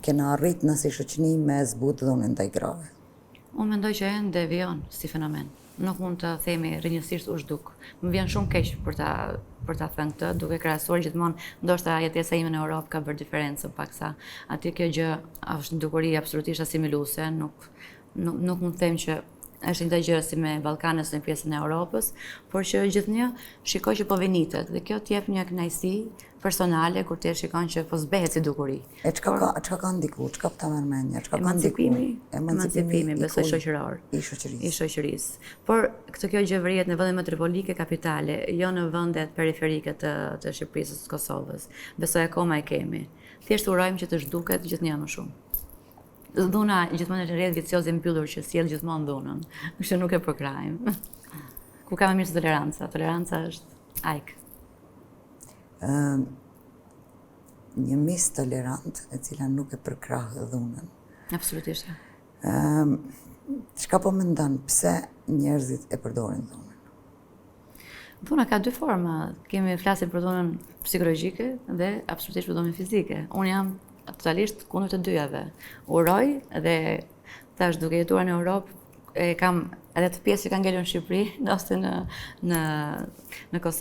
kena arrit në si shoqëni me zbut dhunën ndaj grave? Unë mendoj që ende vijon si fenomen. Nuk mund të themi rrjedhësisht u zhduk. Më vjen shumë keq për ta thënë këtë, duke krahasuar gjithmonë, ndoshta jetesa ime në Europë ka bërë diferencën paksa. Aty kjo gjë është dukuri absolutisht asimiluese, nuk mund të them që është një gjë si me Ballkanet në pjesën e Europës, por që gjithnjë shikoj që po venitet dhe kjo t'jep një kënaqësi personale kur ti e shikon që po zbehet si dukuri. E çka ka ndikuar, çka ta merr mendja, çka ka Emancipimi, besoj shoqëror. I shoqërisë. I shoqërisë. Por kjo gjë vrihet në vende metropolike, kapitale, jo në vendet periferike të Shqipërisë, të Kosovës. Besoj akoma e kemi. Thjesht urojmë që të zhduket gjithnjë më shumë. Dhuna gjithmonë është rrjedh vicioz i mbyllur që sjell gjithmonë dhunën. Kështu nuk e përkrajmë. Ku ka më mirë se toleranca? Toleranca është ajk. Një mis tolerant e cila nuk e përkrahë dhunën. Absolutisht. Çka po mendon, pse njerëzit e përdorin dhunën? Dhuna ka dy forma. Flasim për dhunën psikologjike dhe absolutisht për dhunën fizike. Unë jam totalisht kundër të dyjave. Uroj dhe tash duke jetuar në Europë, kam edhe të pjesë që kanë ngelur në Shqipëri, ose në Kosovë.